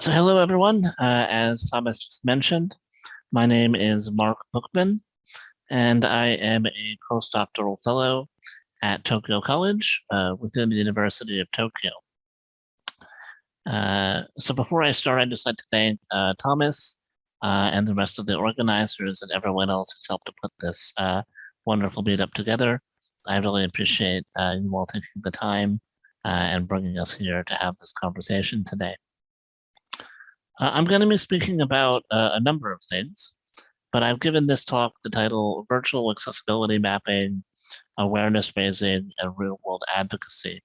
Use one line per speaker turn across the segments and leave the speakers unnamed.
So hello, everyone. As Thomas just mentioned, my name is Mark Bookman, and I am a postdoctoral fellow at Tokyo College within the University of Tokyo. So before I start, I'd just like to thank Thomas and the rest of the organizers and everyone else who's helped to put this wonderful meetup together. I really appreciate you all taking the time and bringing us here to have this conversation today. I'm going to be speaking about a number of things, but I've given this talk the title Virtual Accessibility Mapping, Awareness Raising, and Real World Advocacy.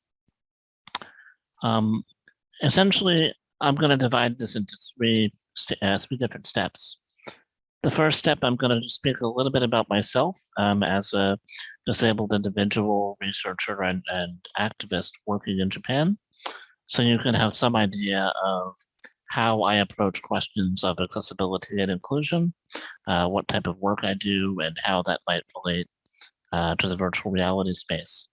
Um, Essentially, I'm going to divide this into three different steps. The first step, I'm going to just speak a little bit about myself as a disabled individual, researcher, and activist working in Japan. So you can have some idea of how I approach questions of accessibility and inclusion, what type of work I do, and how that might relate to the virtual reality space.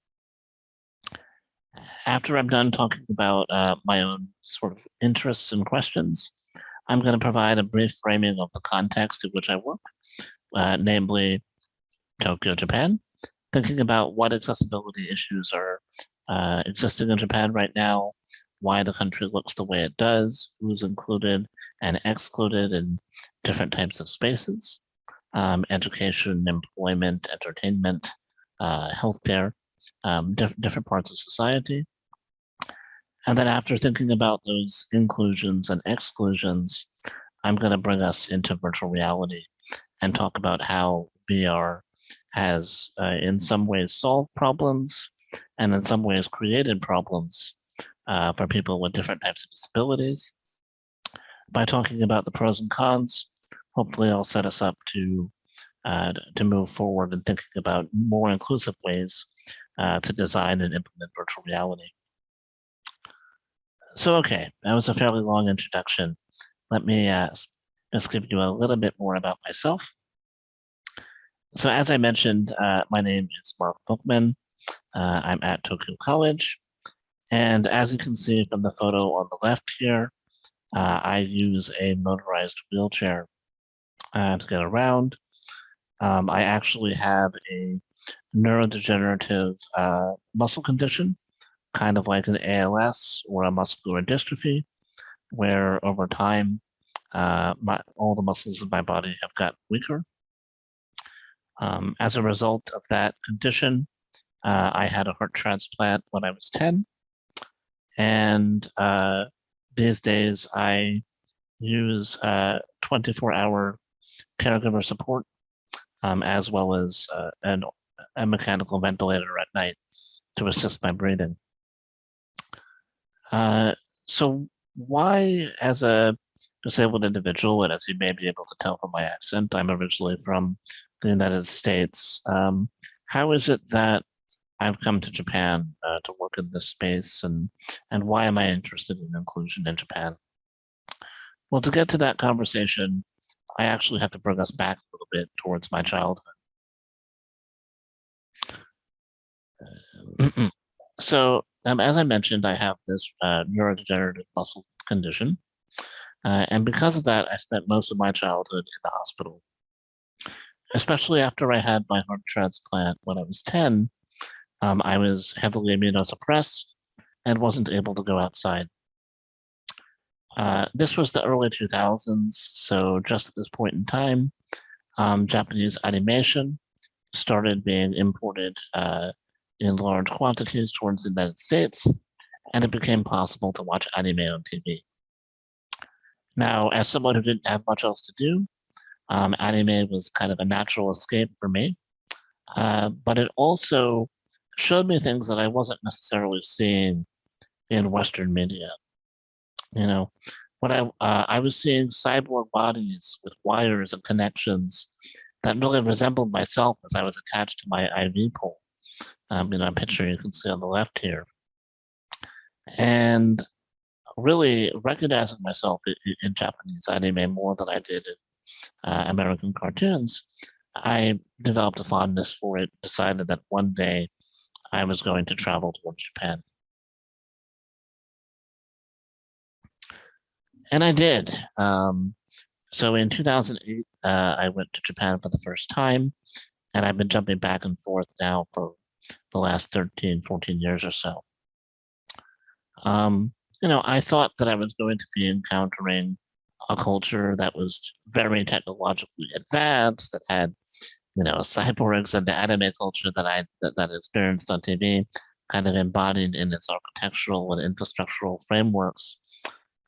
After I'm done talking about my own sort of interests and questions, I'm going to provide a brief framing of the context in which I work, namely Tokyo, Japan, thinking about what accessibility issues are existing in Japan right now, why the country looks the way it does, who's included and excluded in different types of spaces, education, employment, entertainment, healthcare, different parts of society. And then after thinking about those inclusions and exclusions, I'm going to bring us into virtual reality and talk about how VR has in some ways solved problems and in some ways created problems for people with different types of disabilities. By talking about the pros and cons, hopefully I'll set us up to move forward and thinking about more inclusive ways to design and implement virtual reality. So, okay, that was a fairly long introduction. Let me just give you a little bit more about myself. So as I mentioned, my name is Mark Bookman. I'm at Tokyo College. And as you can see from the photo on the left here, I use a motorized wheelchair to get around. I actually have a neurodegenerative muscle condition, kind of like an ALS or a muscular dystrophy, where over time, all the muscles in my body have gotten weaker. As a result of that condition, I had a heart transplant when I was 10. And these days I use 24-hour caregiver support, as well as a mechanical ventilator at night to assist my breathing. So why, as a disabled individual, and as you may be able to tell from my accent, I'm originally from the United States. How is it that I've come to Japan to work in this space, and why am I interested in inclusion in Japan? Well, to get to that conversation, I actually have to bring us back a little bit towards my childhood. So, as I mentioned, I have this neurodegenerative muscle condition, and because of that, I spent most of my childhood in the hospital. Especially after I had my heart transplant when I was 10, I was heavily immunosuppressed and wasn't able to go outside. This was the early 2000s, so just at this point in time, Japanese animation started being imported in large quantities towards the United States, and it became possible to watch anime on TV. Now, as someone who didn't have much else to do, anime was kind of a natural escape for me, but it also showed me things that I wasn't necessarily seeing in Western media. You know, what I was seeing cyborg bodies with wires and connections that really resembled myself as I was attached to my IV pole. A picture you can see on the left here. And really recognizing myself in Japanese anime more than I did in American cartoons, I developed a fondness for it, decided that one day I was going to travel towards Japan. And I did. So in 2008, I went to Japan for the first time, and I've been jumping back and forth now for the last 13, 14 years or so. Um, I thought that I was going to be encountering a culture that was very technologically advanced, that had, cyborgs and the anime culture that I experienced on TV, kind of embodied in its architectural and infrastructural frameworks.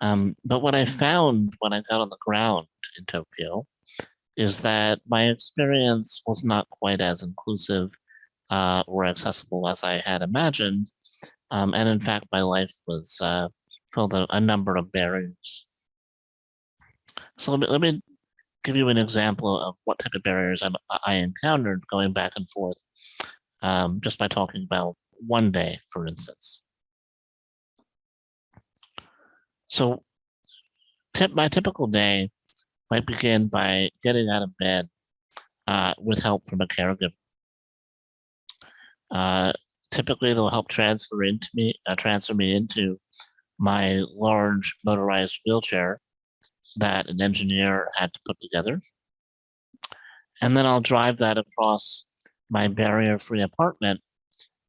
But what I found when I got on the ground in Tokyo is that my experience was not quite as inclusive or accessible as I had imagined. And in fact, my life was filled with a number of barriers. So let me give you an example of what type of barriers I encountered going back and forth, just by talking about one day, for instance. So my typical day might begin by getting out of bed with help from a caregiver. Uh, Typically, they'll help transfer me into my large motorized wheelchair that an engineer had to put together. And then I'll drive that across my barrier-free apartment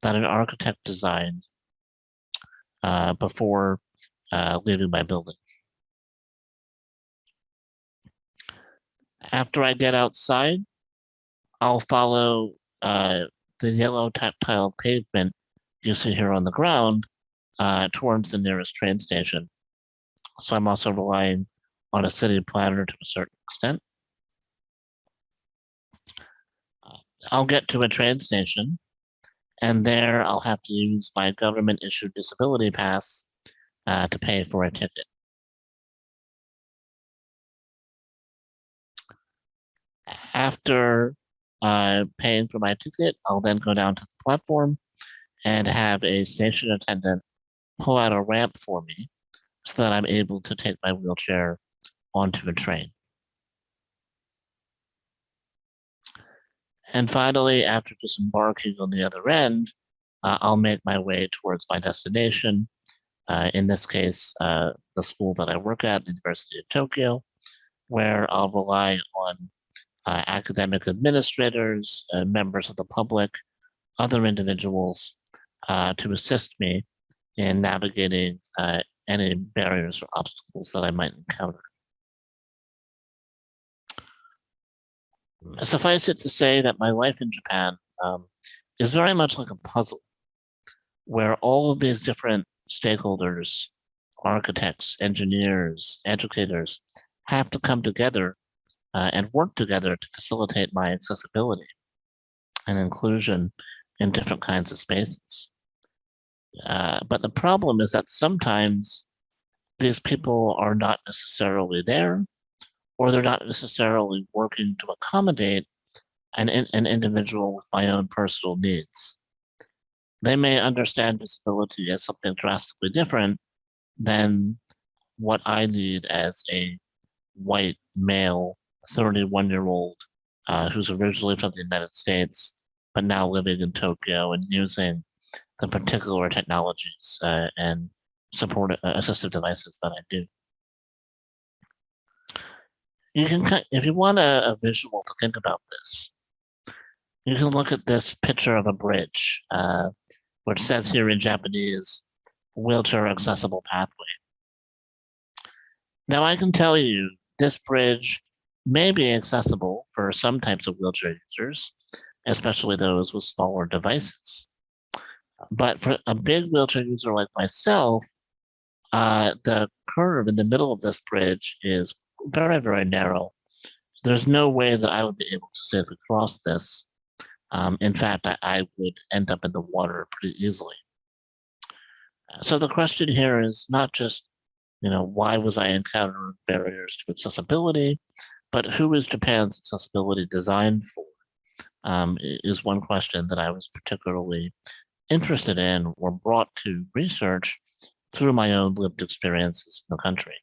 that an architect designed before leaving my building. After I get outside, I'll follow the yellow tactile pavement you see here on the ground towards the nearest train station. So I'm also relying on a city planner to a certain extent. I'll get to a train station, and there I'll have to use my government issued disability pass to pay for a ticket. After paying for my ticket, I'll then go down to the platform and have a station attendant pull out a ramp for me so that I'm able to take my wheelchair onto a train. And finally, after disembarking on the other end, I'll make my way towards my destination. In this case, the school that I work at, the University of Tokyo, where I'll rely on academic administrators, members of the public, other individuals to assist me in navigating any barriers or obstacles that I might encounter. Suffice it to say that my life in Japan is very much like a puzzle where all of these different stakeholders, architects, engineers, educators, have to come together and work together to facilitate my accessibility and inclusion in different kinds of spaces. But the problem is that sometimes these people are not necessarily there, or they're not necessarily working to accommodate an individual with my own personal needs. They may understand disability as something drastically different than what I need as a white male 31-year-old who's originally from the United States, but now living in Tokyo and using the particular technologies and support assistive devices that I do. You can, if you want a visual to think about this, you can look at this picture of a bridge, which says here in Japanese, wheelchair accessible pathway. Now I can tell you this bridge may be accessible for some types of wheelchair users, especially those with smaller devices. But for a big wheelchair user like myself, the curve in the middle of this bridge is very, very narrow. There's no way that I would be able to safely cross this. In fact, I would end up in the water pretty easily. So the question here is not just, why was I encountering barriers to accessibility, but who is Japan's accessibility designed for? Is one question that I was particularly interested in or brought to research through my own lived experiences in the country.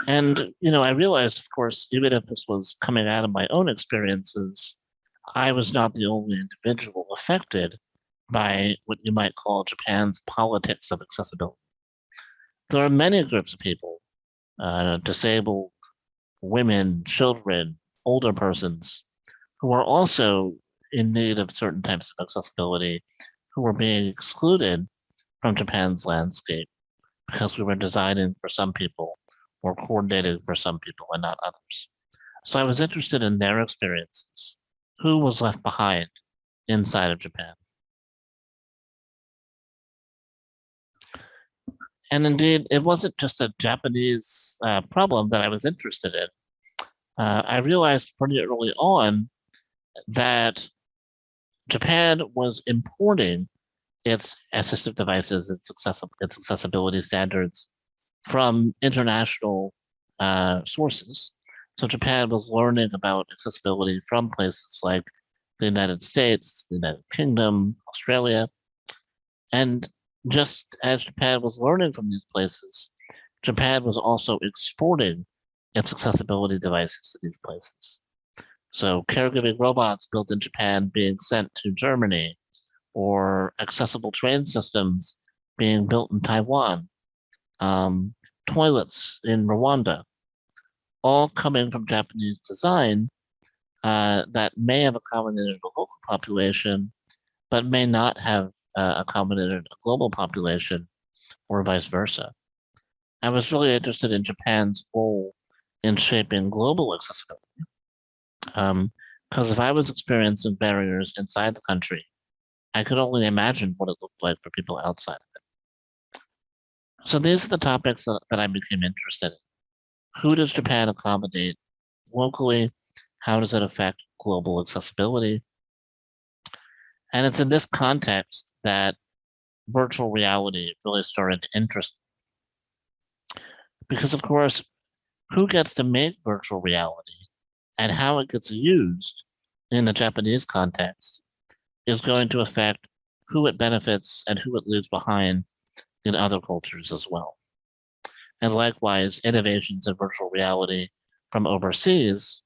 And, I realized, of course, even if this was coming out of my own experiences, I was not the only individual affected by what you might call Japan's politics of accessibility. There are many groups of people, disabled, women, children, older persons, who are also in need of certain types of accessibility, who are being excluded from Japan's landscape because we were designing for some people or coordinating for some people and not others. So I was interested in their experiences. Who was left behind inside of Japan? And indeed, it wasn't just a Japanese problem that I was interested in. I realized pretty early on that Japan was importing its assistive devices, its accessibility standards from international sources. So Japan was learning about accessibility from places like the United States, the United Kingdom, Australia. And just as Japan was learning from these places, Japan was also exporting its accessibility devices to these places. So caregiving robots built in Japan being sent to Germany, or accessible train systems being built in Taiwan, toilets in Rwanda, all coming from Japanese design that may have accommodated a local population, but may not have accommodated a global population, or vice versa. I was really interested in Japan's role in shaping global accessibility. Because if I was experiencing barriers inside the country, I could only imagine what it looked like for people outside of it. So these are the topics that I became interested in. Who does Japan accommodate locally? How does it affect global accessibility? And it's in this context that virtual reality really started to interest me. Because of course, who gets to make virtual reality and how it gets used in the Japanese context is going to affect who it benefits and who it leaves behind in other cultures as well. And likewise, innovations in virtual reality from overseas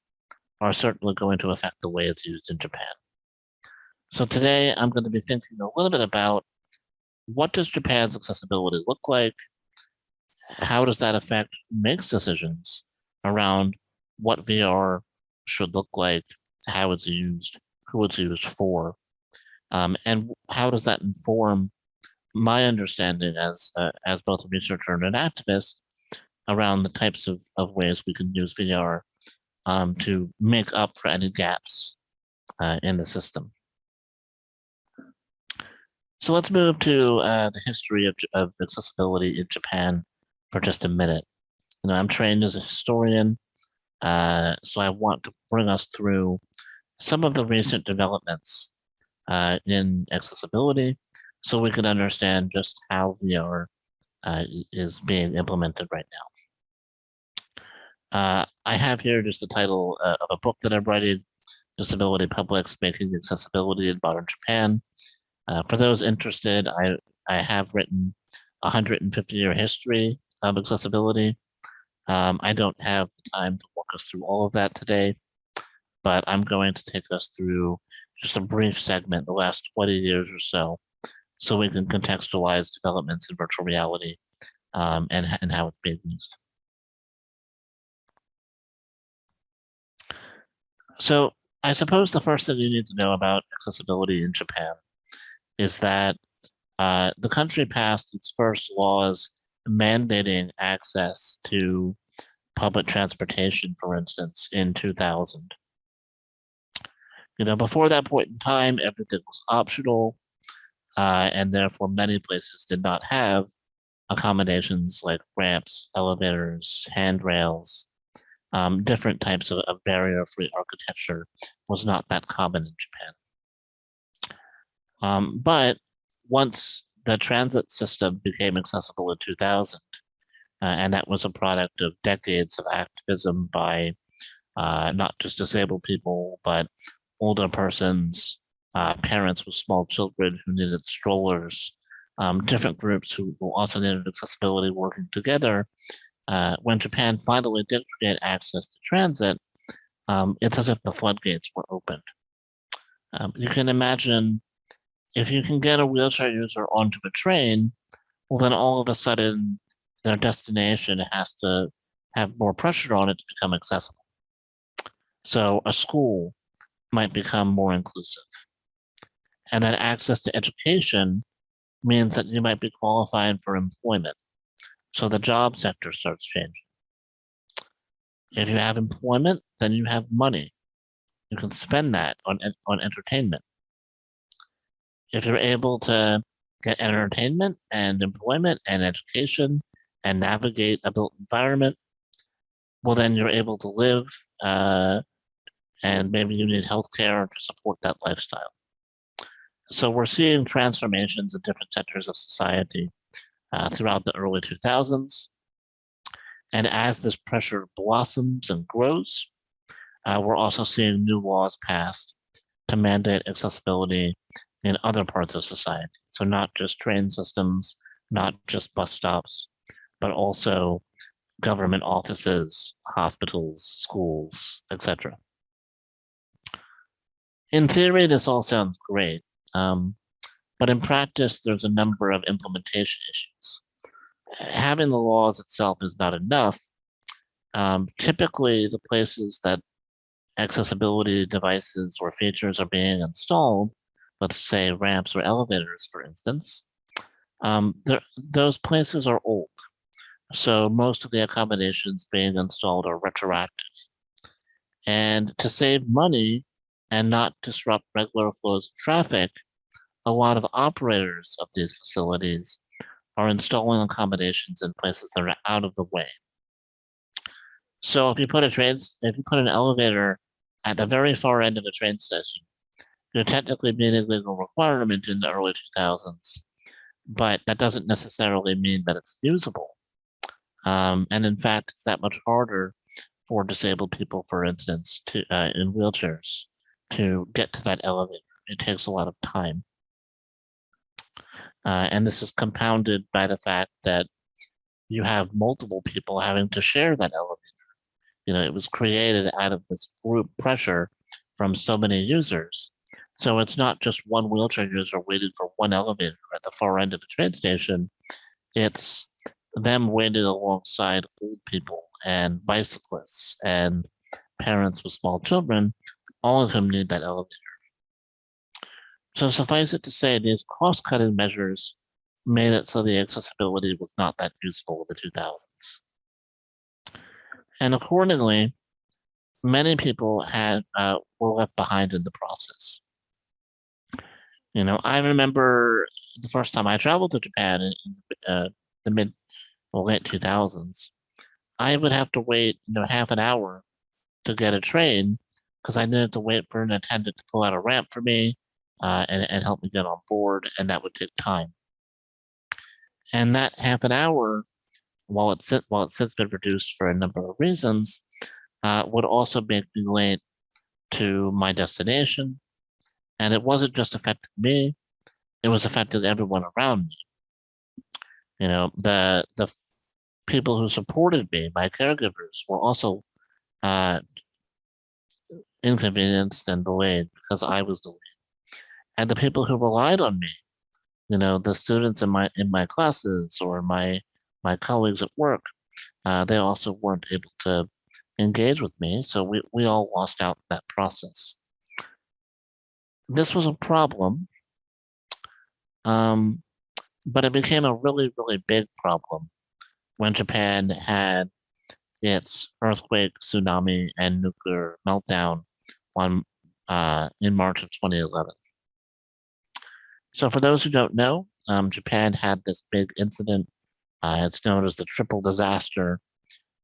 are certainly going to affect the way it's used in Japan. So today I'm going to be thinking a little bit about what does Japan's accessibility look like? How does that affect who makes decisions around what VR should look like, how it's used, who it's used for, and how does that inform my understanding as both a researcher and an activist around the types of ways we can use VR to make up for any gaps in the system. So let's move to the history of accessibility in Japan for just a minute. You know, I'm trained as a historian, so I want to bring us through some of the recent developments in accessibility so we can understand just how VR is being implemented right now. I have here just the title of a book that I'm writing, Disability Publics Making Accessibility in Modern Japan. For those interested, I have written a 150-year history of accessibility. I don't have the time to walk us through all of that today, but I'm going to take us through just a brief segment, the last 20 years or so we can contextualize developments in virtual reality and how it's being used. So I suppose the first thing you need to know about accessibility in Japan is that the country passed its first laws mandating access to public transportation, for instance, in 2000. You know, before that point in time, everything was optional, and therefore many places did not have accommodations like ramps, elevators, handrails. Different types of barrier-free architecture was not that common in Japan. But once the transit system became accessible in 2000, and that was a product of decades of activism by not just disabled people, but older persons, parents with small children who needed strollers, different groups who also needed accessibility working together. When Japan finally did create access to transit, it's as if the floodgates were opened. You can imagine If you can get a wheelchair user onto a train, well, then all of a sudden their destination has to have more pressure on it to become accessible. So a school might become more inclusive. And then access to education means that you might be qualified for employment. So the job sector starts changing. If you have employment, then you have money. You can spend that on entertainment. If you're able to get entertainment and employment and education and navigate a built environment, well, then you're able to live, and maybe you need healthcare to support that lifestyle. So we're seeing transformations in different sectors of society throughout the early 2000s. And as this pressure blossoms and grows, we're also seeing new laws passed to mandate accessibility in other parts of society. So not just train systems, not just bus stops, but also government offices, hospitals, schools, etc. In theory, this all sounds great, but in practice, there's a number of implementation issues. Having the laws itself is not enough. Typically, the places that accessibility devices or features are being installed, let's say ramps or elevators, for instance, those places are old. So most of the accommodations being installed are retroactive. And to save money and not disrupt regular flows of traffic, a lot of operators of these facilities are installing accommodations in places that are out of the way. So if you put an elevator at the very far end of a train station, you're technically meeting a legal requirement in the early 2000s, but that doesn't necessarily mean that it's usable. And in fact, it's that much harder for disabled people, for instance, in wheelchairs to get to that elevator. It takes a lot of time. And this is compounded by the fact that you have multiple people having to share that elevator. It was created out of this group pressure from so many users. So it's not just one wheelchair user waiting for one elevator at the far end of the train station. It's them waiting alongside old people and bicyclists and parents with small children, all of whom need that elevator. So suffice it to say, these cost-cutting measures made it so the accessibility was not that useful in the 2000s. And accordingly, many people were left behind in the process. I remember the first time I traveled to Japan in the late 2000s, I would have to wait, half an hour to get a train because I needed to wait for an attendant to pull out a ramp for me and help me get on board, and that would take time. And that half an hour, while it's since been reduced for a number of reasons, would also make me late to my destination. And it wasn't just affecting me, it was affecting everyone around me. The people who supported me, my caregivers, were also inconvenienced and delayed because I was delayed. And the people who relied on me, the students in my classes or my colleagues at work, they also weren't able to engage with me. So we all lost out in that process. This was a problem, but it became a really, really big problem when Japan had its earthquake, tsunami, and nuclear meltdown in March of 2011. So for those who don't know, Japan had this big incident. It's known as the triple disaster,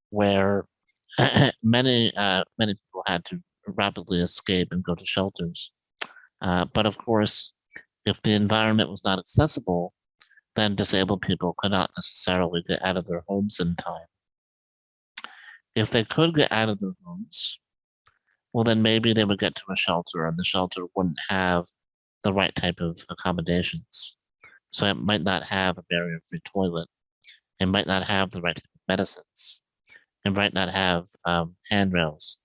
where many people had to rapidly escape and go to shelters. But of course, if the environment was not accessible, then disabled people could not necessarily get out of their homes in time. If they could get out of their homes, well, then maybe they would get to a shelter and the shelter wouldn't have the right type of accommodations. So it might not have a barrier-free toilet. It might not have the right type of medicines. It might not have handrails.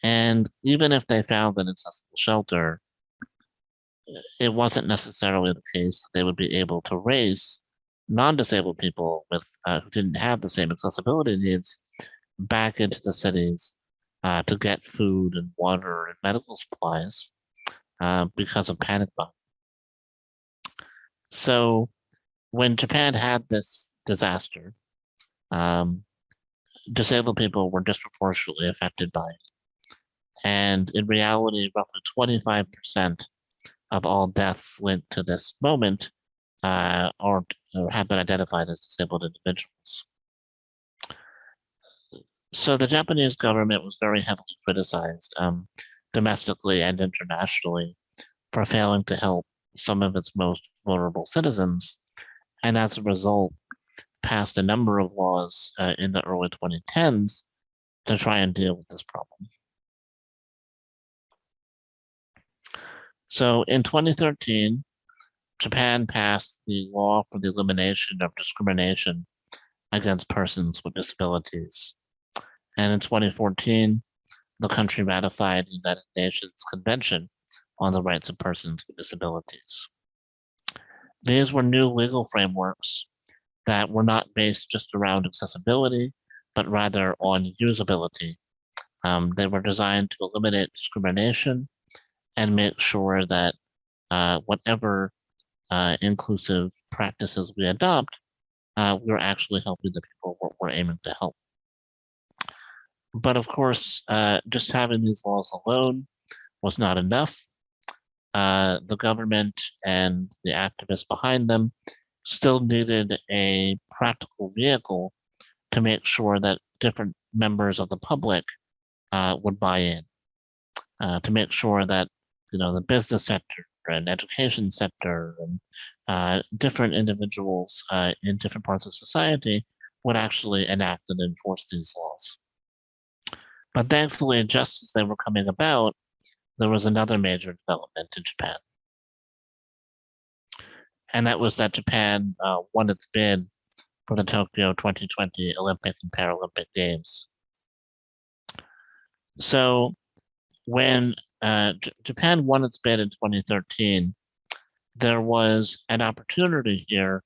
And even if they found an accessible shelter, it wasn't necessarily the case that they would be able to raise non-disabled people with who didn't have the same accessibility needs back into the cities to get food and water and medical supplies because of panic buying. So when Japan had this disaster, um, disabled people were disproportionately affected by it. And in reality, roughly 25% of all deaths linked to this moment or have been identified as disabled individuals. So the Japanese government was very heavily criticized domestically and internationally for failing to help some of its most vulnerable citizens, and as a result, passed a number of laws in the early 2010s to try and deal with this problem. So in 2013, Japan passed the law for the elimination of discrimination against persons with disabilities. And in 2014, the country ratified the United Nations Convention on the Rights of Persons with Disabilities. These were new legal frameworks that were not based just around accessibility, but rather on usability. They were designed to eliminate discrimination and make sure that whatever inclusive practices we adopt, we're actually helping the people we're aiming to help. But of course, just having these laws alone was not enough. The government and the activists behind them still needed a practical vehicle to make sure that different members of the public would buy in, to make sure that the business sector and education sector and different individuals in different parts of society would actually enact and enforce these laws. But thankfully, just as they were coming about, there was another major development in Japan. And that was that Japan won its bid for the Tokyo 2020 Olympic and Paralympic Games. So when Japan won its bid in 2013, there was an opportunity here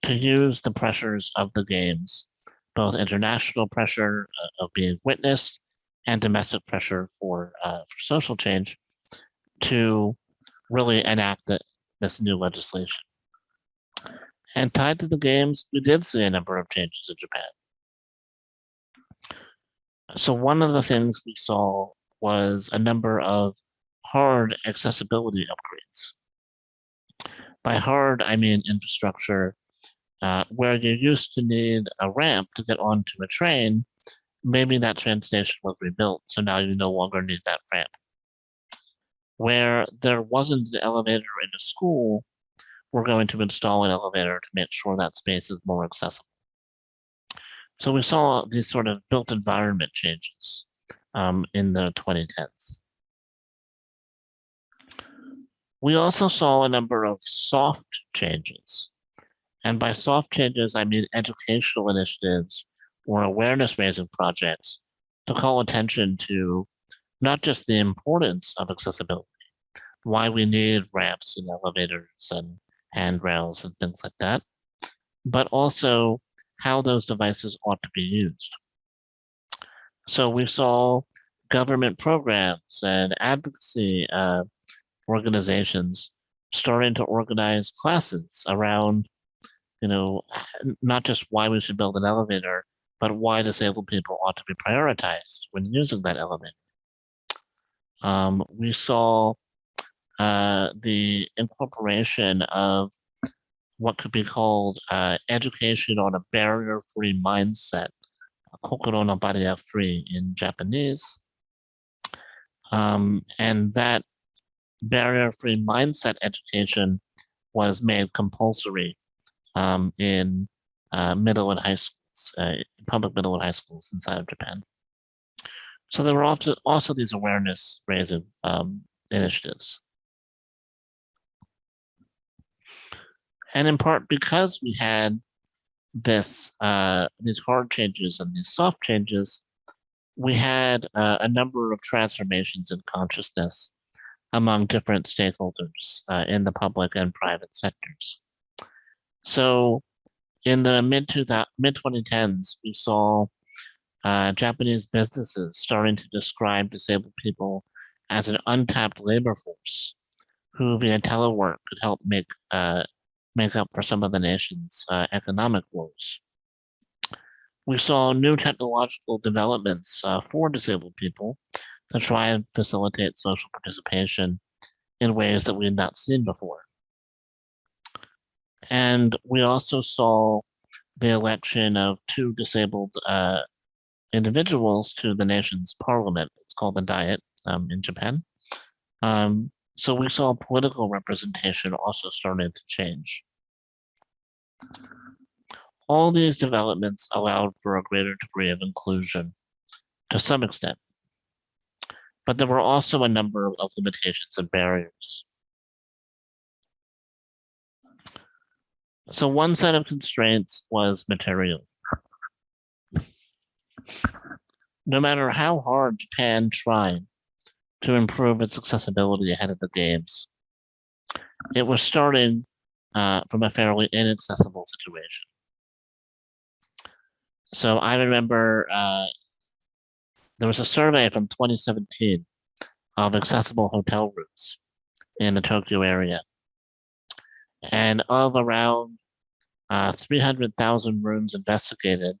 to use the pressures of the games, both international pressure of being witnessed and domestic pressure for social change, to really enact this new legislation. And tied to the games, we did see a number of changes in Japan. So one of the things we saw was a number of hard accessibility upgrades. By hard, I mean infrastructure, where you used to need a ramp to get onto a train. Maybe that train station was rebuilt, so now you no longer need that ramp. Where there wasn't an elevator in a school, we're going to install an elevator to make sure that space is more accessible. So we saw these sort of built environment changes in the 2010s. We also saw a number of soft changes. And by soft changes, I mean educational initiatives or awareness raising projects to call attention to not just the importance of accessibility, why we need ramps and elevators and handrails and things like that, but also how those devices ought to be used. So we saw government programs and advocacy organizations starting to organize classes around, not just why we should build an elevator, but why disabled people ought to be prioritized when using that elevator. We saw the incorporation of what could be called education on a barrier-free mindset, kokoro no barrier-free in Japanese. And that barrier-free mindset education was made compulsory in middle and high schools, public middle and high schools inside of Japan. So there were also these awareness raising initiatives. And in part because we had these hard changes and these soft changes, we had a number of transformations in consciousness among different stakeholders in the public and private sectors. So in the mid 2010s, we saw Japanese businesses starting to describe disabled people as an untapped labor force who, via telework, could help make up for some of the nation's economic woes. We saw new technological developments for disabled people to try and facilitate social participation in ways that we had not seen before. And we also saw the election of two disabled individuals to the nation's parliament. It's called the Diet in Japan. So we saw political representation also starting to change. All these developments allowed for a greater degree of inclusion to some extent. But there were also a number of limitations and barriers. So one set of constraints was material. No matter how hard Japan tried to improve its accessibility ahead of the games, it was starting from a fairly inaccessible situation. So I remember there was a survey from 2017 of accessible hotel rooms in the Tokyo area. And of around 300,000 rooms investigated,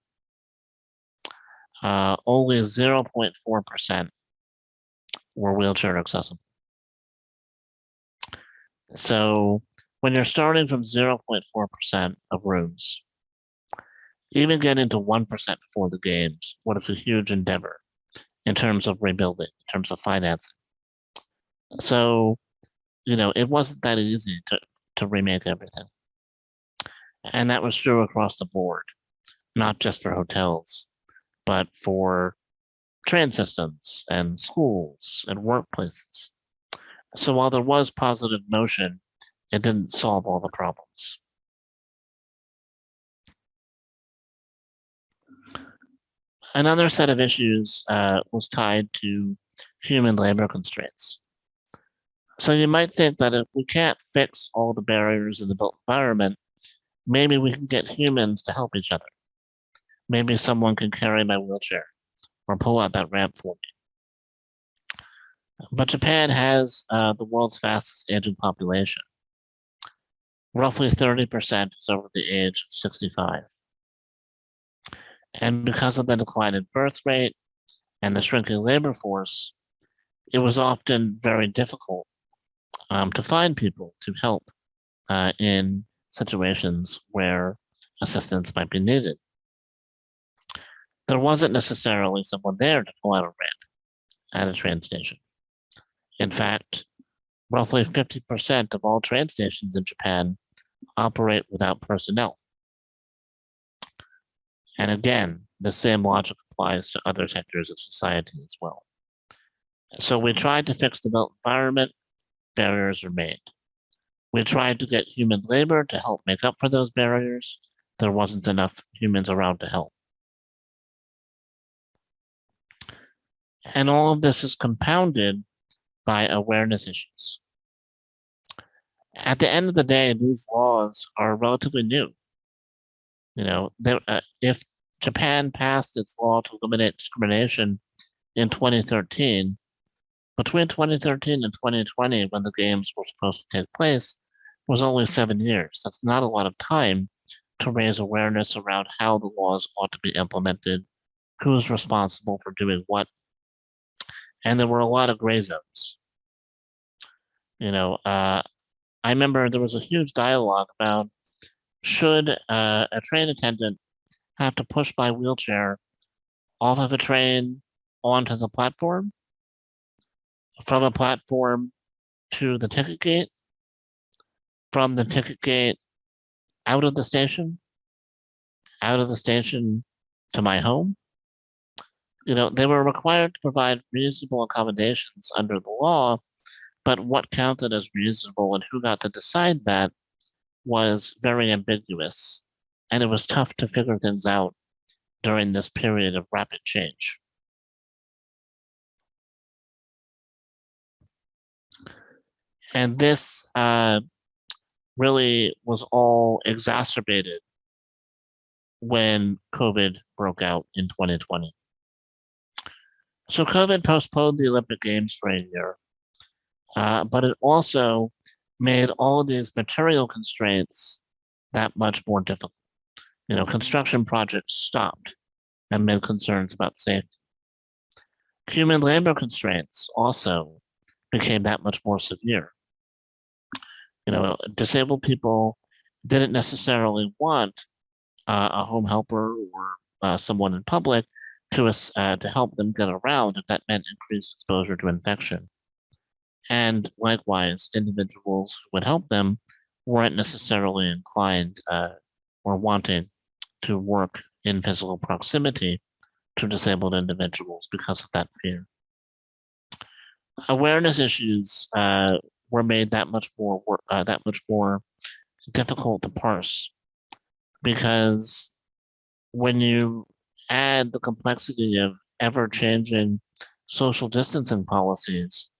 only 0.4% were wheelchair accessible. So when you're starting from 0.4% of rooms, even getting to 1% before the games was a huge endeavor in terms of rebuilding, in terms of financing. So, it wasn't that easy to remake everything. And that was true across the board, not just for hotels, but for train systems and schools and workplaces. So while there was positive motion, it didn't solve all the problems. Another set of issues was tied to human labor constraints. So you might think that if we can't fix all the barriers in the built environment, maybe we can get humans to help each other. Maybe someone can carry my wheelchair or pull out that ramp for me. But Japan has the world's fastest aging population. Roughly 30% is over the age of 65. And because of the decline in birth rate and the shrinking labor force, it was often very difficult to find people to help in situations where assistance might be needed. There wasn't necessarily someone there to pull out a ramp at a train station. In fact, roughly 50% of all train stations in Japan operate without personnel. And again, the same logic applies to other sectors of society as well. So we tried to fix the built environment, barriers remained. We tried to get human labor to help make up for those barriers. There wasn't enough humans around to help. And all of this is compounded by awareness issues. At the end of the day, these laws are relatively new. If Japan passed its law to eliminate discrimination in 2013, between 2013 and 2020, when the games were supposed to take place, was only 7 years. That's not a lot of time to raise awareness around how the laws ought to be implemented, who's responsible for doing what. And there were a lot of gray zones. I remember there was a huge dialogue about should a train attendant have to push my wheelchair off of a train onto the platform, from a platform to the ticket gate, from the ticket gate out of the station to my home. They were required to provide reasonable accommodations under the law, but what counted as reasonable and who got to decide that was very ambiguous, and it was tough to figure things out during this period of rapid change. And this really was all exacerbated when COVID broke out in 2020. So COVID postponed the Olympic Games for a year, but it also made all of these material constraints that much more difficult. Construction projects stopped amid concerns about safety. Human labor constraints also became that much more severe. Disabled people didn't necessarily want a home helper or someone in public to help them get around if that meant increased exposure to infection. And likewise, individuals who would help them weren't necessarily inclined or wanting to work in physical proximity to disabled individuals because of that fear. Awareness issues were made that much more difficult to parse because when you add the complexity of ever-changing social distancing policies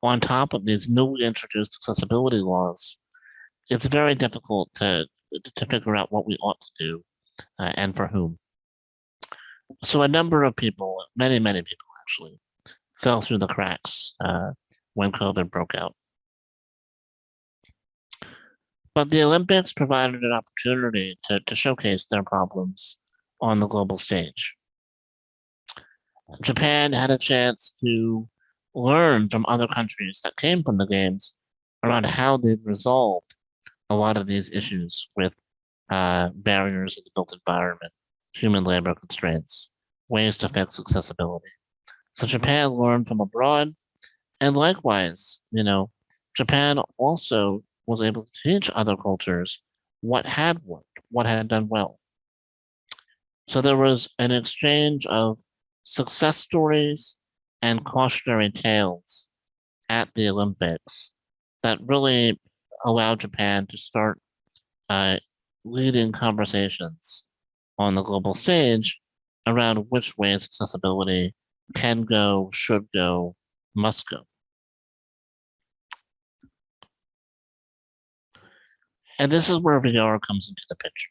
on top of these newly introduced accessibility laws, it's very difficult to figure out what we ought to do and for whom. So a number of people, many people actually, fell through the cracks when COVID broke out. But the Olympics provided an opportunity to showcase their problems on the global stage. Japan had a chance to learn from other countries that came from the games around how they've resolved a lot of these issues with barriers in the built environment, human labor constraints, ways to fix accessibility. So Japan learned from abroad, and likewise, Japan also was able to teach other cultures what had worked, what had done well. So there was an exchange of success stories and cautionary tales at the Olympics that really allowed Japan to start leading conversations on the global stage around which ways accessibility can go, should go, must go. And this is where VR comes into the picture.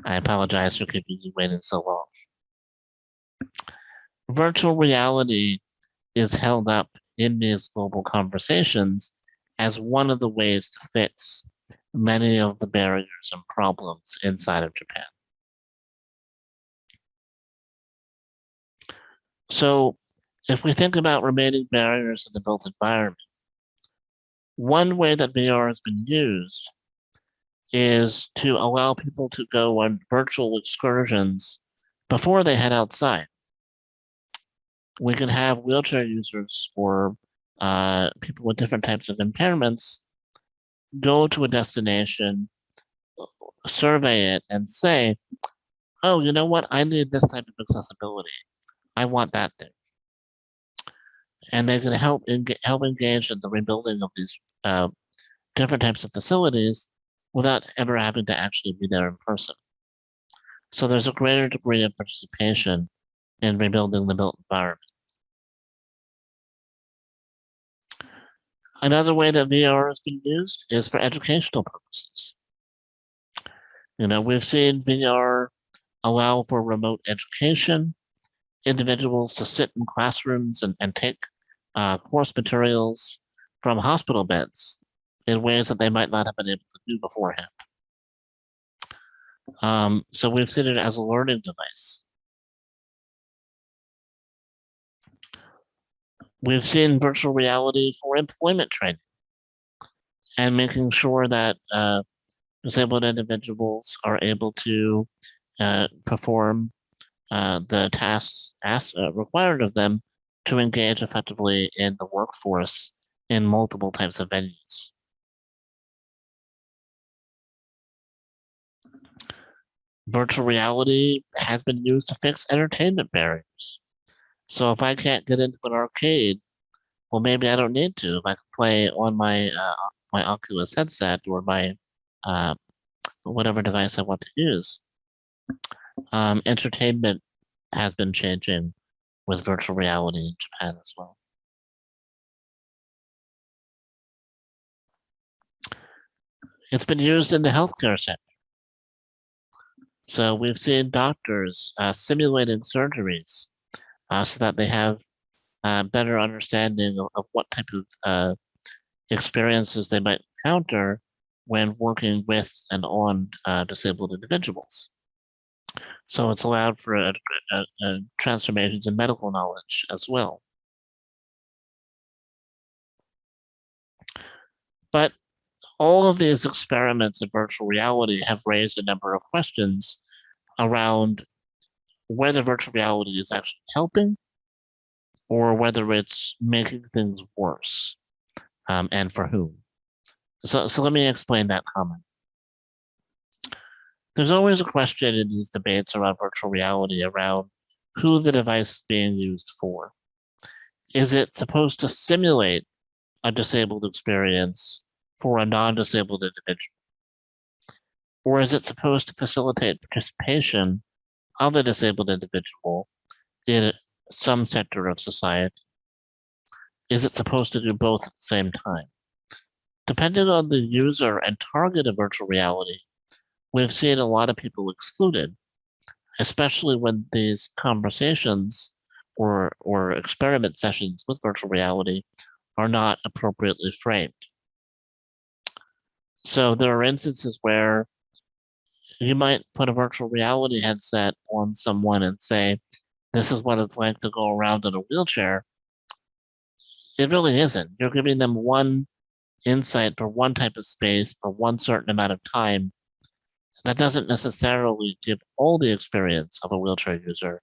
I apologize for keeping you waiting so long. Virtual reality is held up in these global conversations as one of the ways to fix many of the barriers and problems inside of Japan. So if we think about remaining barriers in the built environment, one way that VR has been used is to allow people to go on virtual excursions before they head outside. We can have wheelchair users or people with different types of impairments go to a destination, survey it, and say, oh, you know what? I need this type of accessibility. I want that thing. And they can help engage in the rebuilding of these different types of facilities without ever having to actually be there in person. So there's a greater degree of participation in rebuilding the built environment. Another way that VR has been used is for educational purposes. We've seen VR allow for remote education, individuals to sit in classrooms and take course materials from hospital beds in ways that they might not have been able to do beforehand. So we've seen it as a learning device. We've seen virtual reality for employment training and making sure that disabled individuals are able to perform the tasks required of them to engage effectively in the workforce in multiple types of venues. Virtual reality has been used to fix entertainment barriers. So if I can't get into an arcade, well, maybe I don't need to. If I can play on my Oculus headset or my whatever device I want to use. Entertainment has been changing with virtual reality in Japan as well. It's been used in the healthcare sector. So we've seen doctors simulating surgeries so that they have better understanding of what type of experiences they might encounter when working with and on disabled individuals. So it's allowed for transformations in medical knowledge as well. But all of these experiments in virtual reality have raised a number of questions around whether virtual reality is actually helping or whether it's making things worse, and for whom. So let me explain that comment. There's always a question in these debates around virtual reality around who the device is being used for. Is it supposed to simulate a disabled experience for a non-disabled individual? Or is it supposed to facilitate participation of a disabled individual in some sector of society? Is it supposed to do both at the same time? Depending on the user and target of virtual reality, we've seen a lot of people excluded, especially when these conversations or experiment sessions with virtual reality are not appropriately framed. So there are instances where you might put a virtual reality headset on someone and say, this is what it's like to go around in a wheelchair. It really isn't. You're giving them one insight for one type of space for one certain amount of time. That doesn't necessarily give all the experience of a wheelchair user.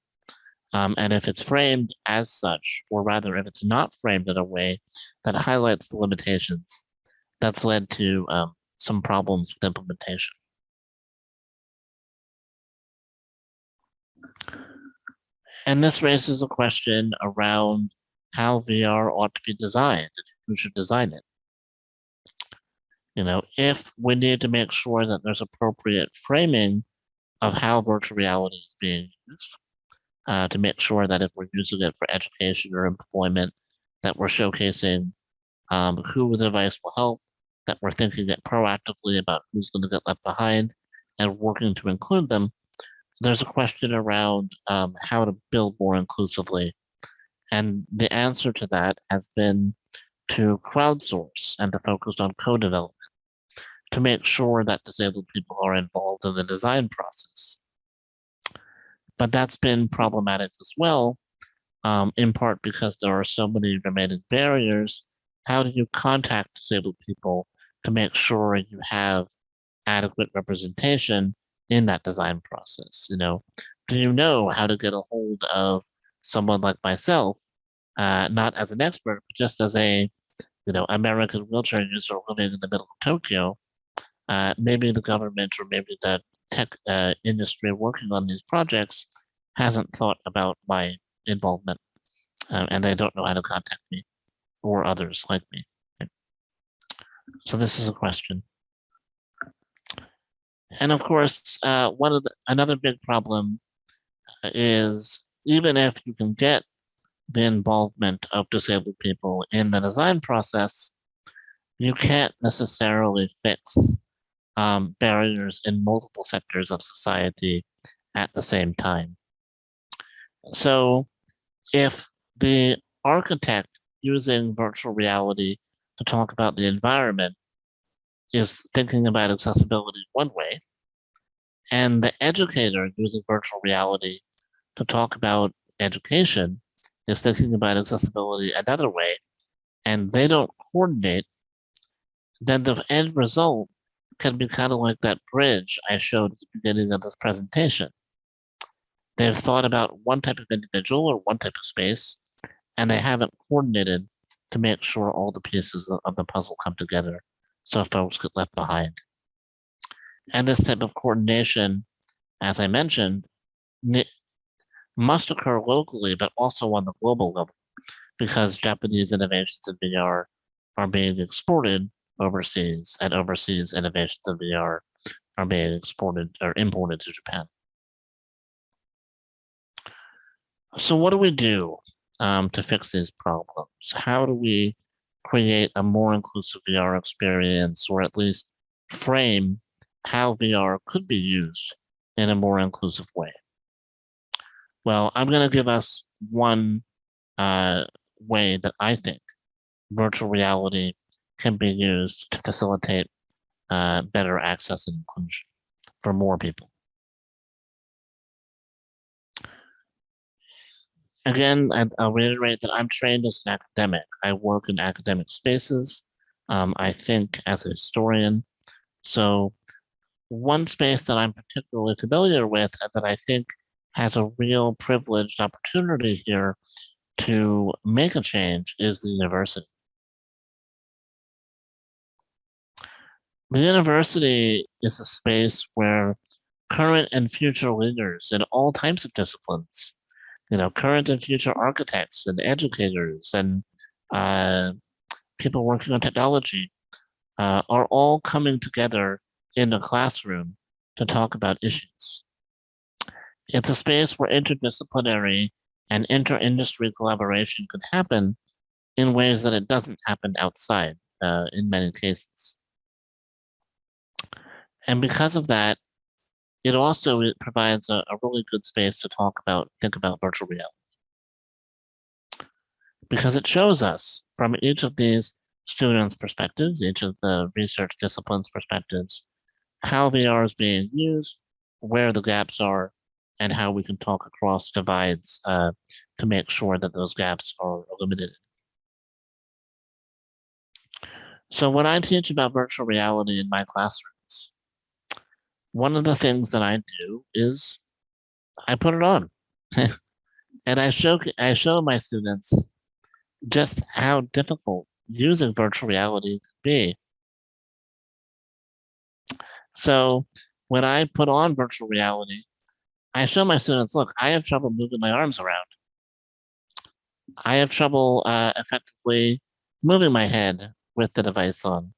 And if it's framed as such, or rather, if it's not framed in a way that highlights the limitations, that's led to some problems with implementation. And this raises a question around how VR ought to be designed and who should design it. If we need to make sure that there's appropriate framing of how virtual reality is being used, to make sure that if we're using it for education or employment, that we're showcasing who the device will help, that we're thinking it proactively about who's going to get left behind and working to include them. There's a question around how to build more inclusively. And the answer to that has been to crowdsource and to focus on co-development to make sure that disabled people are involved in the design process. But that's been problematic as well, in part because there are so many remaining barriers. How do you contact disabled people to make sure you have adequate representation in that design process? Do you know how to get a hold of someone like myself, not as an expert, but just as a American wheelchair user living in the middle of Tokyo? Maybe the government or maybe the tech industry working on these projects hasn't thought about my involvement, and they don't know how to contact me or others like me. So this is a question. And of course, another big problem is even if you can get the involvement of disabled people in the design process, you can't necessarily fix barriers in multiple sectors of society at the same time. So if the architect using virtual reality to talk about the environment is thinking about accessibility one way, and the educator using virtual reality to talk about education is thinking about accessibility another way, and they don't coordinate, then the end result can be kind of like that bridge I showed at the beginning of this presentation. They've thought about one type of individual or one type of space, and they haven't coordinated to make sure all the pieces of the puzzle come together so folks get left behind. And this type of coordination, as I mentioned, must occur locally, but also on the global level, because Japanese innovations in VR are being exported overseas, and overseas innovations in VR are being exported or imported to Japan. So what do we do to fix these problems? How do we create a more inclusive VR experience, or at least frame how VR could be used in a more inclusive way. Well, I'm going to give us one way that I think virtual reality can be used to facilitate better access and inclusion for more people. Again, I'll reiterate that I'm trained as an academic. I work in academic spaces. I think as a historian. So one space that I'm particularly familiar with and that I think has a real privileged opportunity here to make a change is the university. The university is a space where current and future leaders in all types of disciplines, current and future architects and educators and people working on technology are all coming together in a classroom to talk about issues. It's a space where interdisciplinary and inter-industry collaboration could happen in ways that it doesn't happen outside in many cases. And because of that, it also provides a really good space to think about virtual reality. Because it shows us from each of these students' perspectives, each of the research disciplines' perspectives, how VR is being used, where the gaps are, and how we can talk across divides to make sure that those gaps are eliminated. So when I teach about virtual reality in my classrooms, one of the things that I do is I put it on. And I show my students just how difficult using virtual reality can be. So when I put on virtual reality, I show my students, look, I have trouble moving my arms around. I have trouble effectively moving my head with the device on.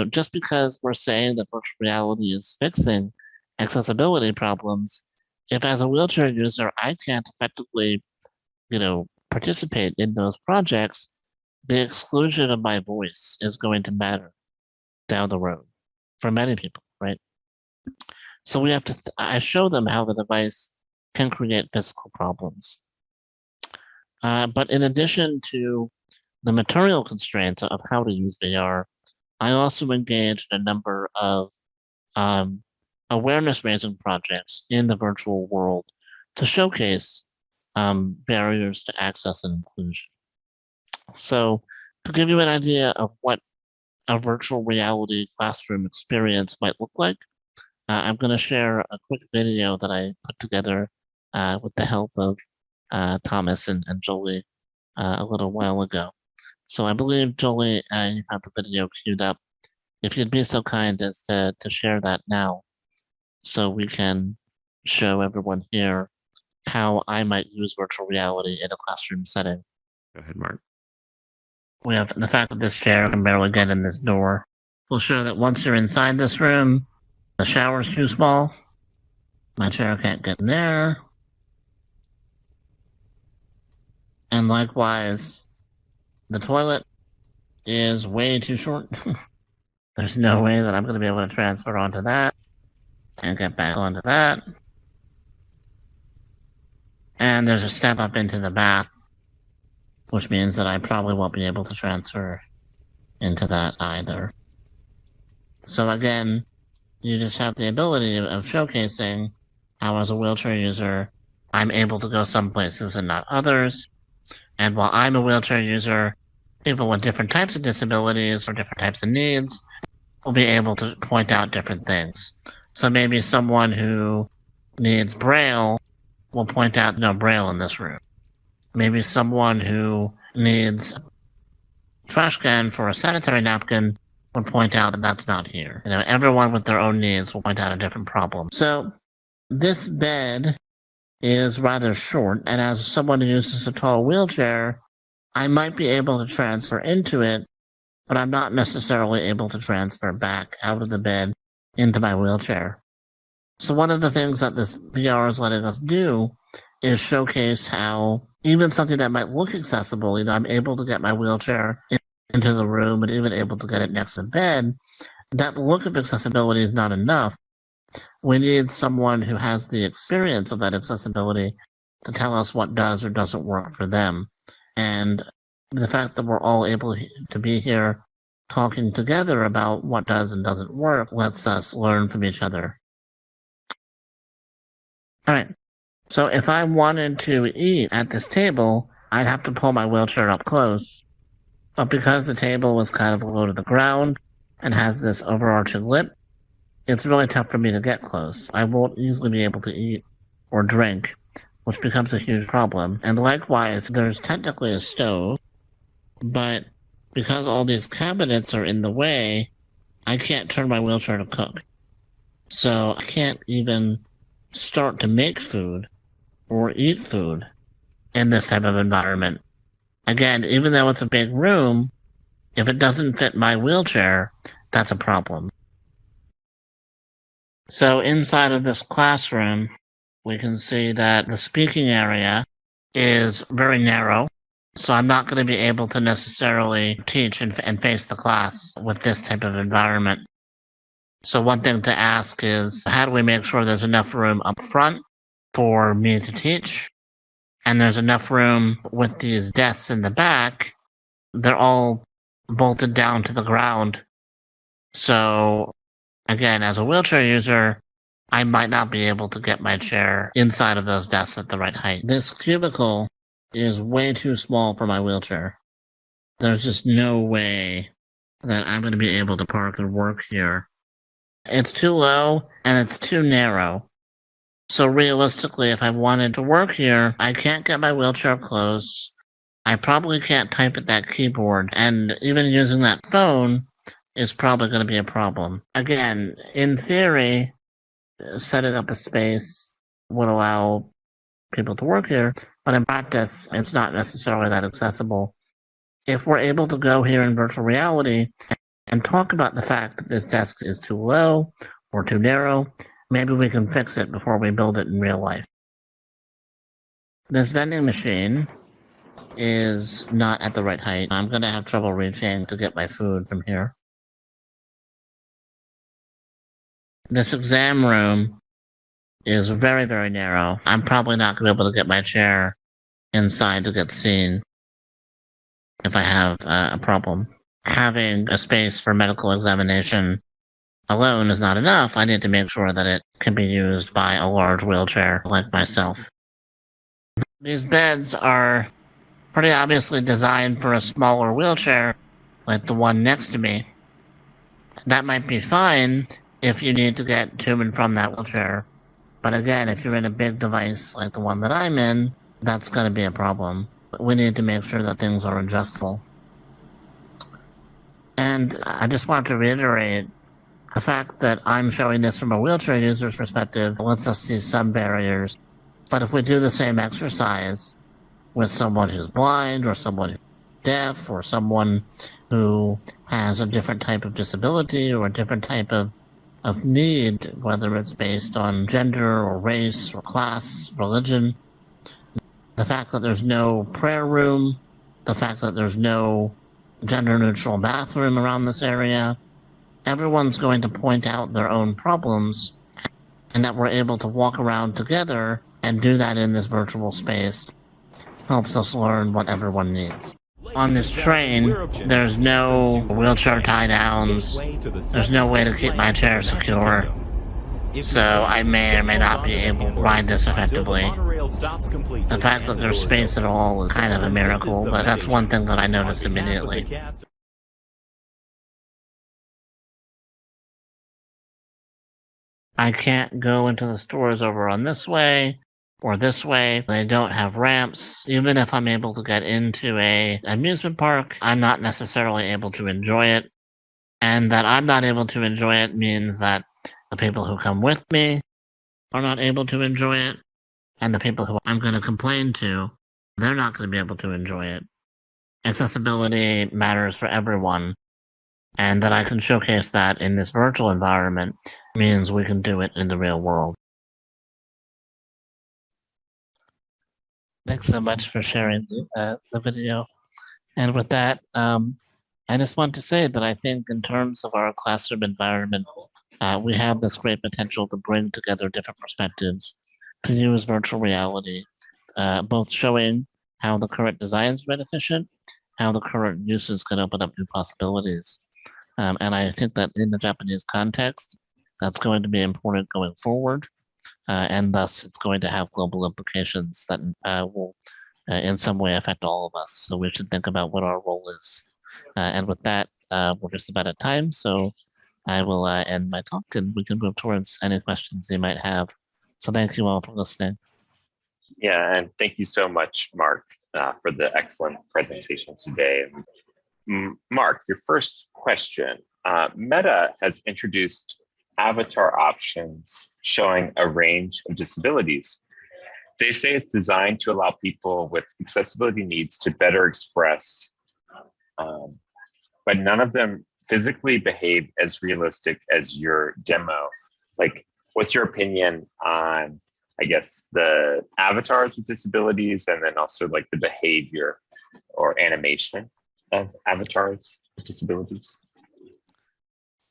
Just because we're saying that virtual reality is fixing accessibility problems, if as a wheelchair user, I can't effectively, participate in those projects, the exclusion of my voice is going to matter down the road for many people, right? So we have to, I show them how the device can create physical problems. But in addition to the material constraints of how to use VR, I also engaged in a number of awareness raising projects in the virtual world to showcase barriers to access and inclusion. So to give you an idea of what a virtual reality classroom experience might look like, I'm going to share a quick video that I put together with the help of Thomas and Jolie a little while ago. So I believe, Jolie, you have the video queued up. If you'd be so kind as to share that now, so we can show everyone here how I might use virtual reality in a classroom setting.
Go ahead, Mark.
We have the fact that this chair can barely get in this door. We'll show that once you're inside this room, the shower's too small. My chair can't get in there. And likewise, the toilet is way too short. There's no way that I'm going to be able to transfer onto that and get back onto that. And there's a step up into the bath, which means that I probably won't be able to transfer into that either. So again, you just have the ability of showcasing how, as a wheelchair user, I'm able to go some places and not others. And while I'm a wheelchair user, people with different types of disabilities or different types of needs will be able to point out different things. So maybe someone who needs Braille will point out no Braille in this room. Maybe someone who needs trash can for a sanitary napkin would point out that that's not here. Everyone with their own needs will point out a different problem. So this bed is rather short, and as someone who uses a tall wheelchair, I might be able to transfer into it, but I'm not necessarily able to transfer back out of the bed into my wheelchair. So one of the things that this VR is letting us do is showcase how even something that might look accessible, I'm able to get my wheelchair into the room and even able to get it next to the bed, That look of accessibility is not enough. We need someone who has the experience of that accessibility to tell us what does or doesn't work for them. And the fact that we're all able to be here talking together about what does and doesn't work lets us learn from each other. All right. So if I wanted to eat at this table, I'd have to pull my wheelchair up close. But because the table was kind of low to the ground and has this overarching lip, it's really tough for me to get close. I won't easily be able to eat or drink, which becomes a huge problem. And likewise, there's technically a stove, but because all these cabinets are in the way, I can't turn my wheelchair to cook. So I can't even start to make food or eat food in this type of environment. Again, even though it's a big room, if it doesn't fit my wheelchair, that's a problem. So inside of this classroom, we can see that the speaking area is very narrow. So I'm not going to be able to necessarily teach and face the class with this type of environment. So one thing to ask is, how do we make sure there's enough room up front for me to teach? And there's enough room with these desks in the back. They're all bolted down to the ground. So again, as a wheelchair user, I might not be able to get my chair inside of those desks at the right height. This cubicle is way too small for my wheelchair. There's just no way that I'm going to be able to park and work here. It's too low and it's too narrow. So realistically, if I wanted to work here, I can't get my wheelchair close. I probably can't type at that keyboard, and even using that phone is probably going to be a problem. Again, in theory, setting up a space would allow people to work here, but in practice, it's not necessarily that accessible. If we're able to go here in virtual reality and talk about the fact that this desk is too low or too narrow, maybe we can fix it before we build it in real life. This vending machine is not at the right height. I'm going to have trouble reaching to get my food from here. This exam room is very, very narrow. I'm probably not going to be able to get my chair inside to get seen if I have a problem. Having a space for medical examination alone is not enough. I need to make sure that it can be used by a large wheelchair like myself. These beds are pretty obviously designed for a smaller wheelchair like the one next to me. That might be fine if you need to get to and from that wheelchair. But again, if you're in a big device like the one that I'm in, that's going to be a problem. We need to make sure that things are adjustable. And I just want to reiterate the fact that I'm showing this from a wheelchair user's perspective lets us see some barriers. But if we do the same exercise with someone who's blind or someone who's deaf or someone who has a different type of disability or a different type of need, whether it's based on gender or race or class, religion, the fact that there's no prayer room, the fact that there's no gender-neutral bathroom around this area, everyone's going to point out their own problems, and that we're able to walk around together and do that in this virtual space helps us learn what everyone needs. On this train, there's no wheelchair tie-downs, there's no way to keep my chair secure, so I may or may not be able to ride this effectively. The fact that there's space at all is kind of a miracle, but that's one thing that I noticed immediately. I can't go into the stores over on this way or this way. They don't have ramps. Even if I'm able to get into a amusement park, I'm not necessarily able to enjoy it. And that I'm not able to enjoy it means that the people who come with me are not able to enjoy it. And the people who I'm going to complain to, they're not going to be able to enjoy it. Accessibility matters for everyone. And that I can showcase that in this virtual environment means we can do it in the real world. Thanks so much for sharing the video. And with that, I just want to say that I think in terms of our classroom environment, we have this great potential to bring together different perspectives, to use virtual reality, both showing how the current design is efficient, how the current uses can open up new possibilities. And I think that in the Japanese context, that's going to be important going forward. And thus it's going to have global implications that will in some way affect all of us. So we should think about what our role is. And with that, we're just about at time. So I will end my talk and we can move towards any questions you might have. So thank you all for listening.
Yeah, and thank you so much, Mark, for the excellent presentation today. Mark, your first question. Meta has introduced avatar options showing a range of disabilities. They say it's designed to allow people with accessibility needs to better express, but none of them physically behave as realistic as your demo. Like, what's your opinion on, I guess, the avatars with disabilities and then also like the behavior or animation of avatars with disabilities?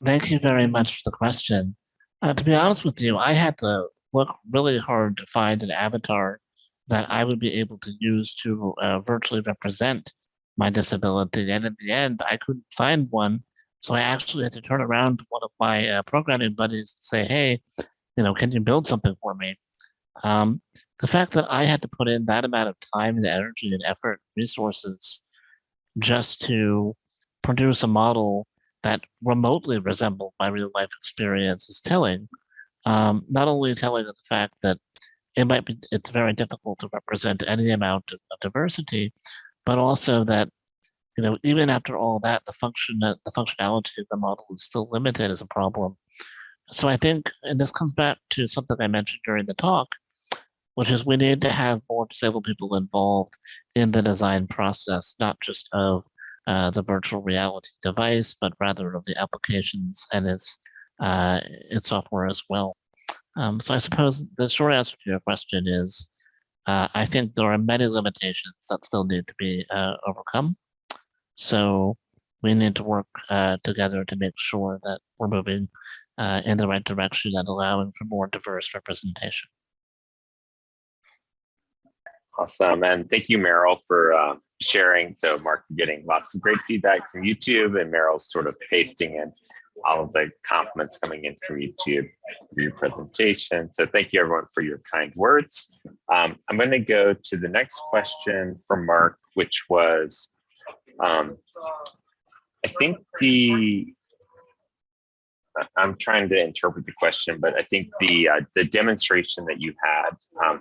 Thank you very much for the question. To be honest with you, I had to look really hard to find an avatar that I would be able to use to virtually represent my disability. And in the end, I couldn't find one. So I actually had to turn around to one of my programming buddies and say, hey, can you build something for me? The fact that I had to put in that amount of time and energy and effort, resources, just to produce a model that remotely resembled my real life experience is telling. Not only telling of the fact that it's very difficult to represent any amount of diversity, but also that even after all that, the functionality of the model is still limited as a problem. So I think, and this comes back to something I mentioned during the talk, which is we need to have more disabled people involved in the design process, not just of the virtual reality device, but rather of the applications and its software as well. So I suppose the short answer to your question is, I think there are many limitations that still need to be overcome. So we need to work together to make sure that we're moving in the right direction and allowing for more diverse representation.
Awesome, and thank you, Meryl, for sharing. So Mark, getting lots of great feedback from YouTube, and Meryl's sort of pasting in all of the compliments coming in from YouTube for your presentation. So thank you, everyone, for your kind words. I'm going to go to the next question from Mark, which was, I think I'm trying to interpret the question, but I think the demonstration that you had,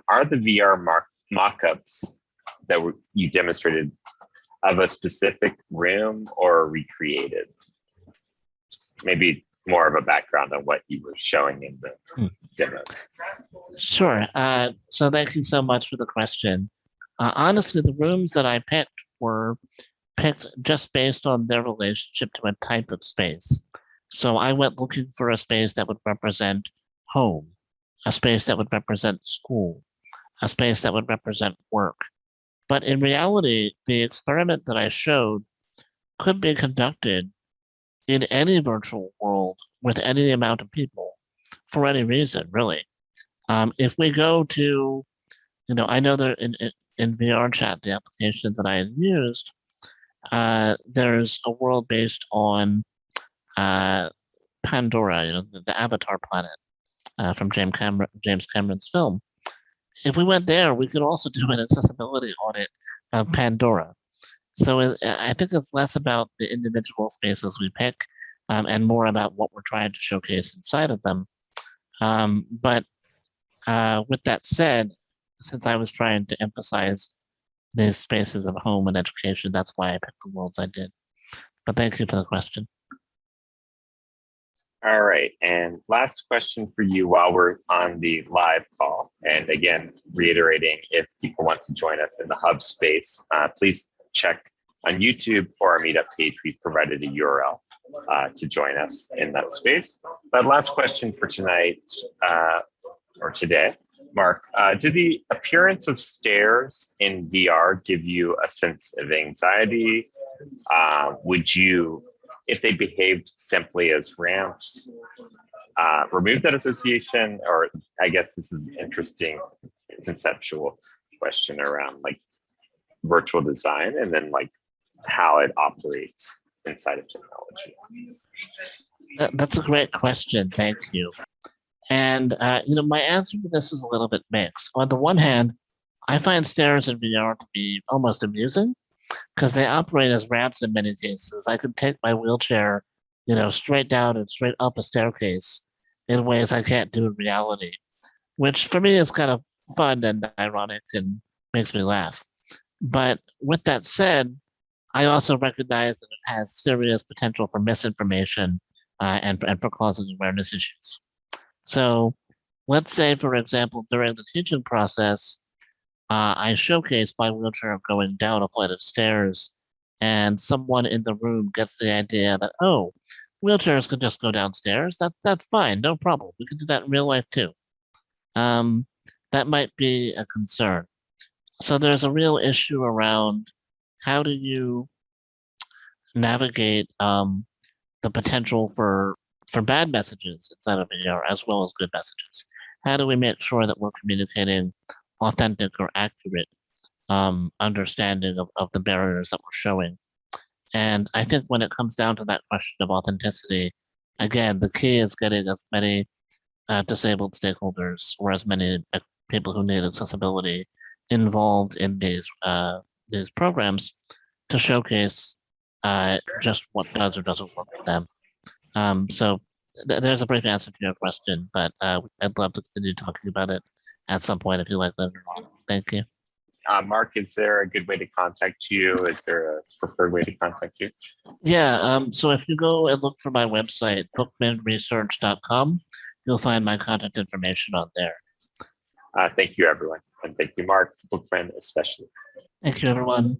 are the VR mock-ups that you demonstrated of a specific room or recreated? Maybe more of a background on what you were showing in the demos.
Sure. So thank you so much for the question. Honestly, the rooms that I picked were picked just based on their relationship to a type of space. So I went looking for a space that would represent home, a space that would represent school, a space that would represent work. But in reality, the experiment that I showed could be conducted in any virtual world with any amount of people for any reason, really. If we go to, I know that in VR chat, the application that I had used, there's a world based on Pandora, the Avatar planet from James Cameron's film. If we went there, we could also do an accessibility audit of Pandora. So I think it's less about the individual spaces we pick and more about what we're trying to showcase inside of them. But with that said, since I was trying to emphasize these spaces of home and education, that's why I picked the worlds I did. But thank you for the question.
All right, and last question for you while we're on the live call. And again, reiterating, if people want to join us in the hub space, please check on YouTube or our meetup page. We've provided a URL to join us in that space. But last question for tonight or today, Mark, did the appearance of stairs in VR give you a sense of anxiety would you, if they behaved simply as ramps, remove that association? Or I guess this is an interesting conceptual question around like virtual design and then like how it operates inside of technology.
That's a great question. Thank you. And my answer to this is a little bit mixed. On the one hand, I find stairs in VR to be almost amusing because they operate as ramps in many cases. I can take my wheelchair, straight down and straight up a staircase in ways I can't do in reality, which for me is kind of fun and ironic and makes me laugh. But with that said, I also recognize that it has serious potential for misinformation and for causing awareness issues. So let's say, for example, during the teaching process, I showcase my wheelchair going down a flight of stairs, and someone in the room gets the idea that, oh, wheelchairs can just go downstairs. That's fine, no problem. We can do that in real life too. That might be a concern. So there's a real issue around how do you navigate the potential for bad messages inside of VR as well as good messages. How do we make sure that we're communicating authentic or accurate understanding of the barriers that we're showing? And I think when it comes down to that question of authenticity, again, the key is getting as many disabled stakeholders or as many people who need accessibility involved in these programs to showcase just what does or doesn't work for them. So there's a brief answer to your question, but I'd love to continue talking about it at some point if you like later on. Thank you.
Mark, is there a good way to contact you? Is there a preferred way to contact you?
Yeah, so if you go and look for my website, bookmanresearch.com, you'll find my contact information on there.
Thank you, everyone. And thank you, Mark, Bookman especially.
Thank you, everyone.